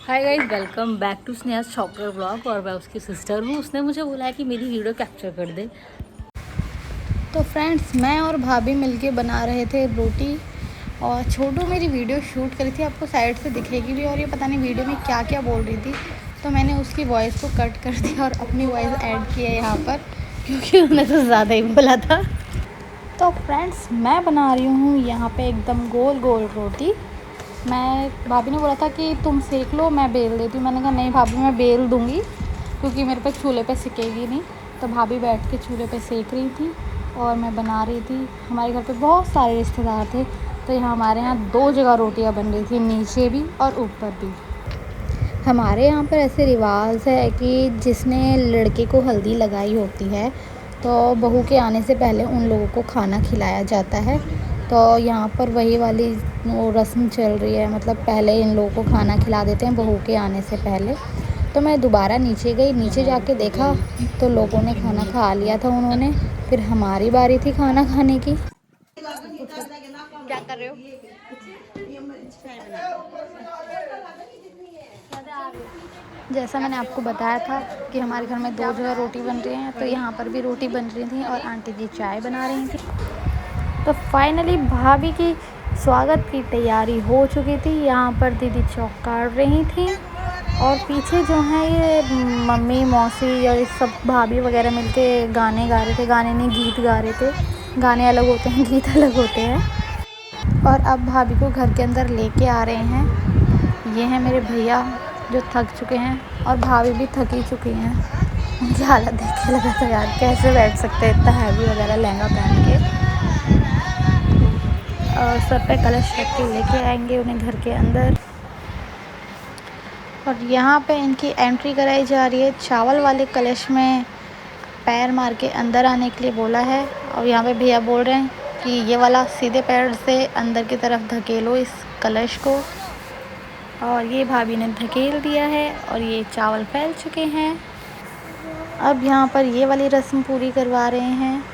Hi guys, welcome back to Sneha's chocolate blog. और मैं उसकी सिस्टर हूँ। उसने मुझे बोला है कि मेरी वीडियो कैप्चर कर दे। तो फ्रेंड्स, मैं और भाभी मिलके बना रहे थे रोटी और छोटू मेरी वीडियो शूट करी थी। आपको साइड से दिखेगी भी और ये पता नहीं वीडियो में क्या क्या बोल रही थी, तो मैंने उसकी वॉइस को कट कर दिया और अपनी वॉइस ऐड की है यहाँ पर, क्योंकि उन्हें तो ज़्यादा ही बोला था। तो फ्रेंड्स, मैं बना रही हूँ यहाँ पे एकदम गोल गोल रोटी। भाभी ने बोला था कि तुम सेक लो, मैं बेल देती हूँ। मैंने कहा नहीं भाभी, मैं बेल दूँगी क्योंकि मेरे पे चूल्हे पे सिकेगी नहीं। तो भाभी बैठ के चूल्हे पे सेक रही थी और मैं बना रही थी। हमारे घर पे बहुत सारे रिश्तेदार थे, तो यहाँ हमारे यहाँ 2 जगह रोटियाँ बन रही थी, नीचे भी और ऊपर भी। हमारे यहाँ पर ऐसे रिवाज है कि जिसने लड़के को हल्दी लगाई होती है तो बहू के आने से पहले उन लोगों को खाना खिलाया जाता है। तो यहाँ पर वही वाली वो रस्म चल रही है, मतलब पहले इन लोगों को खाना खिला देते हैं बहू के आने से पहले। तो मैं दोबारा नीचे गई, नीचे जाके देखा तो लोगों ने खाना खा लिया था उन्होंने। फिर हमारी बारी थी खाना खाने की। क्या कर रहे हो? जैसा मैंने आपको बताया था कि हमारे घर में 2 जगह रोटी बन रही हैं, तो यहाँ पर भी रोटी बन रही थी और आंटी जी चाय बना रही थी। तो फाइनली भाभी की स्वागत की तैयारी हो चुकी थी। यहाँ पर दीदी चौक काट रही थी और पीछे जो है ये मम्मी मौसी और सब भाभी वगैरह मिलके गाने गा रहे थे। गाने नहीं, गीत गा रहे थे। गाने अलग होते हैं, गीत अलग होते हैं। और अब भाभी को घर के अंदर लेके आ रहे हैं। ये हैं मेरे भैया जो थक चुके हैं और भाभी भी थक ही चुकी हैं। उनकी हालत देख के लगा था यार कैसे बैठ सकते हैं इतना हैवी वगैरह लहंगा पहन के। और सर पे कलश रख के लेके आएंगे उन्हें घर के अंदर। और यहाँ पे इनकी एंट्री कराई जा रही है। चावल वाले कलश में पैर मार के अंदर आने के लिए बोला है। और यहाँ पे भैया बोल रहे हैं कि ये वाला सीधे पैर से अंदर की तरफ धकेलो इस कलश को। और ये भाभी ने धकेल दिया है और ये चावल फैल चुके हैं। अब यहाँ पर ये वाली रस्म पूरी करवा रहे हैं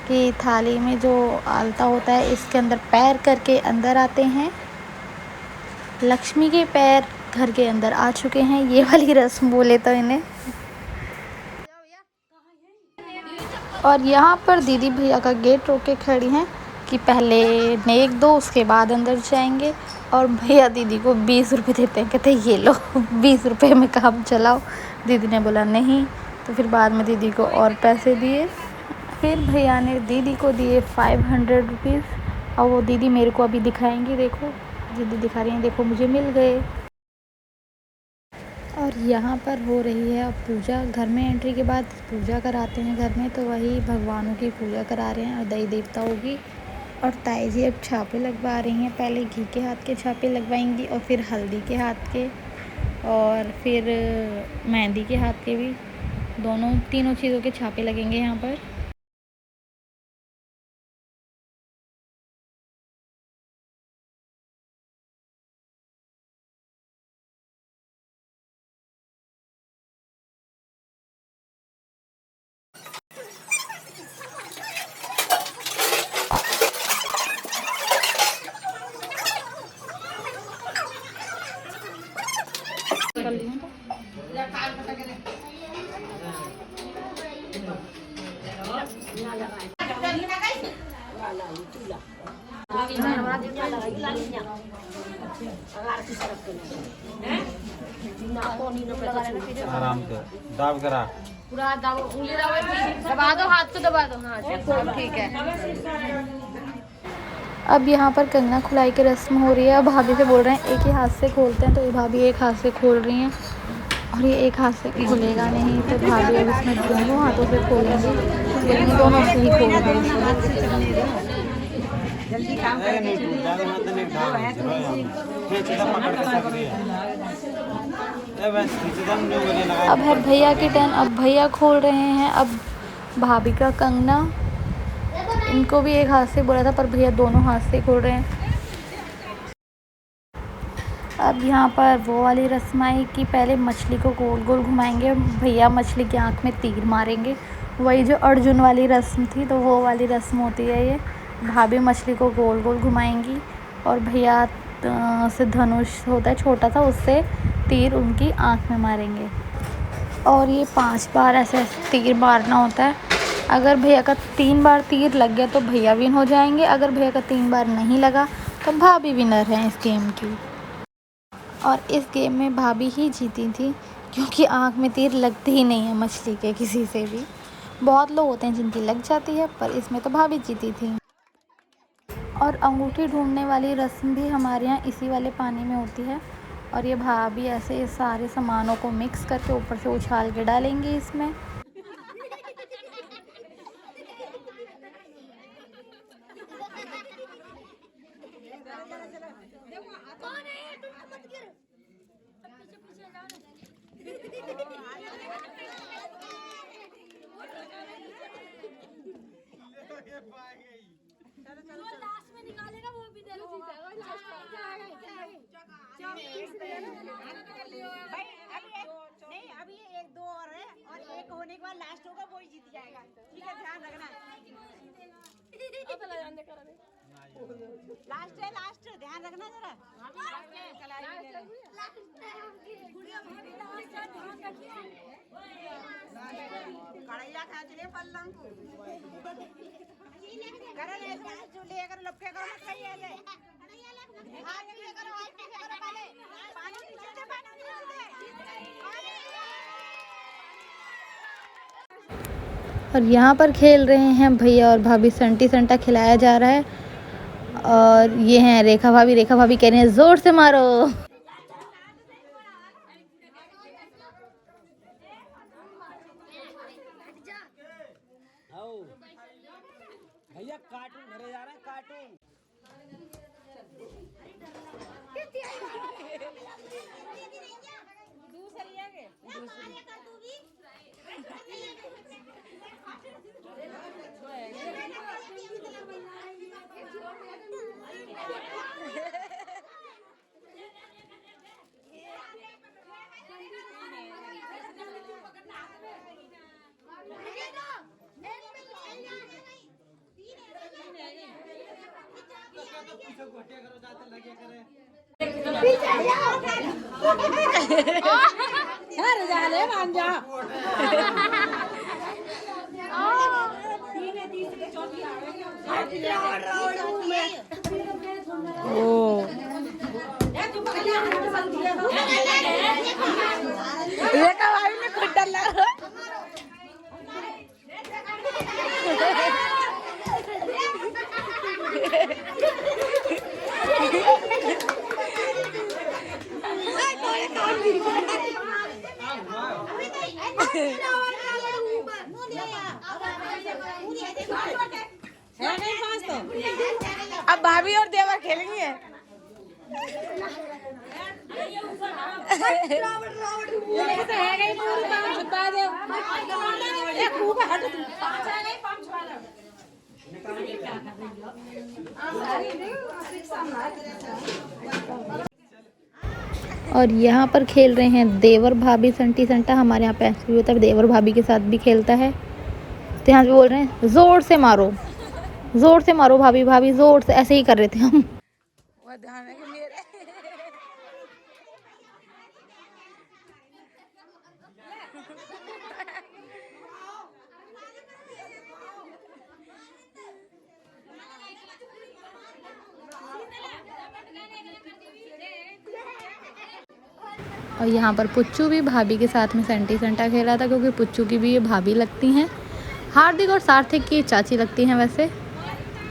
कि थाली में जो आलता होता है इसके अंदर पैर करके अंदर आते हैं। लक्ष्मी के पैर घर के अंदर आ चुके हैं, ये वाली रस्म बोले तो इन्हें। और यहाँ पर दीदी भैया का गेट रोक के खड़ी हैं कि पहले नेक दो उसके बाद अंदर जाएंगे। और भैया दीदी को 20 रुपये देते हैं, कहते हैं ये लो 20 रुपये में काम चलाओ। दीदी ने बोला नहीं, तो फिर बाद में दीदी को और पैसे दिए। फिर भैया ने दीदी को दिए 500 रुपीज़। और वो दीदी मेरे को अभी दिखाएंगी, देखो दीदी दिखा रही हैं, देखो मुझे मिल गए। और यहाँ पर हो रही है अब पूजा। घर में एंट्री के बाद पूजा कराते हैं घर में, तो वही भगवानों की पूजा करा रहे हैं और देवी देवताओं की। और ताई जी अब छापे लगवा रही हैं। पहले घी के हाथ के छापे लगवाएंगी और फिर हल्दी के हाथ के और फिर मेहंदी के हाथ के भी। तीनों चीज़ों के छापे लगेंगे यहाँ पर। आराम से दाब करा पूरा उंगली दबा दो, हाथ को दबा दो। हाँ ठीक है। अब यहाँ पर कंगना खुलाई की रस्म हो रही है। अब भाभी से बोल रहे हैं एक ही हाथ से खोलते हैं, तो ये भाभी एक हाथ से खोल रही हैं और ये एक हाथ से खुलेगा नहीं, तो भाभी अब इसमें दोनों हाथों से खोलेंगी, लेकिन दोनों से ही खोल रही। अब है भैया की टर्न। अब भैया खोल रहे हैं अब भाभी का कंगना। इनको भी एक हाथ से बोला था पर भैया दोनों हाथ से खोल रहे हैं। अब यहाँ पर वो वाली रस्म आई कि पहले मछली को गोल गोल घुमाएंगे। भैया मछली की आँख में तीर मारेंगे, वही जो अर्जुन वाली रस्म थी, तो वो वाली रस्म होती है ये। भाभी मछली को गोल गोल घुमाएंगी और भैया से धनुष होता है छोटा सा, उससे तीर उनकी आँख में मारेंगे। और ये 5 बार ऐसे तीर मारना होता है। अगर भैया का 3 बार तीर लग गया तो भैया विन हो जाएंगे। अगर भैया का 3 बार नहीं लगा तो भाभी विनर हैं इस गेम की। और इस गेम में भाभी ही जीती थी, क्योंकि आँख में तीर लगती ही नहीं है मछली के किसी से भी। बहुत लोग होते हैं जिनकी लग जाती है, पर इसमें तो भाभी जीती थी। और अंगूठी ढूंढने वाली रस्म भी हमारे यहाँ इसी वाले पानी में होती है। और ये भाभी ऐसे सारे सामानों को मिक्स करके ऊपर से उछाल के डालेंगी इसमें। नहीं अभी 1-2 और है और एक होने के बाद लास्ट होगा वही जीत जाएगा। ठीक है, ध्यान रखना। लास्ट है, लास्ट ध्यान रखना जरा। कढ़ैया खा चले पल्लम को करो ले करो लपके करो मत सही है ले हां ये करो हाथ पीछे करो पहले पानी नीचे दे और यहाँ पर खेल रहे हैं भैया और भाभी। संटी संटा खिलाया जा रहा है। और ये हैं रेखा भाभी। रेखा भाभी कह रहे हैं जोर से मारो। भैया कार्टून भरे जा रहे हैं, कार्टून। रेखा भाभी ने खुद डाला। अब भाभी और देवर खेलेंगे। और यहाँ पर खेल रहे हैं देवर भाभी संटी संटा। हमारे यहाँ पे ऐसे भी होता है, देवर भाभी के साथ भी खेलता है। तो यहाँ पे बोल रहे हैं जोर से मारो, जोर से मारो भाभी, भाभी जोर से। ऐसे ही कर रहे थे हम। और यहाँ पर पुच्चू भी भाभी के साथ में संटी संटा खेला था, क्योंकि पुच्चू की भी ये भाभी लगती हैं। हार्दिक और सार्थक की चाची लगती हैं वैसे।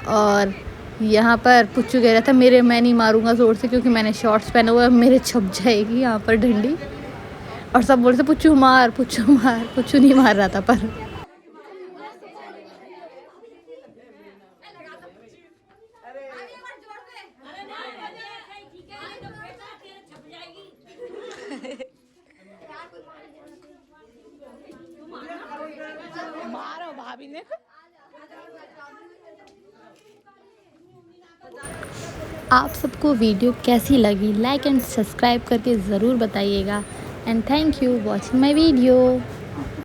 और यहाँ पर पुच्चू कह रहा था मैं नहीं मारूंगा ज़ोर से, क्योंकि मैंने शॉर्ट्स पहने हुए, मेरे छप जाएगी यहाँ पर डंडी। और सब बोल रहे थे पुच्चू मार, पुच्चू मार। पुच्चू नहीं मार रहा था पर। मारो भाभी ने। आप सबको वीडियो कैसी लगी लाइक एंड सब्सक्राइब करके ज़रूर बताइएगा। And thank you watching my video.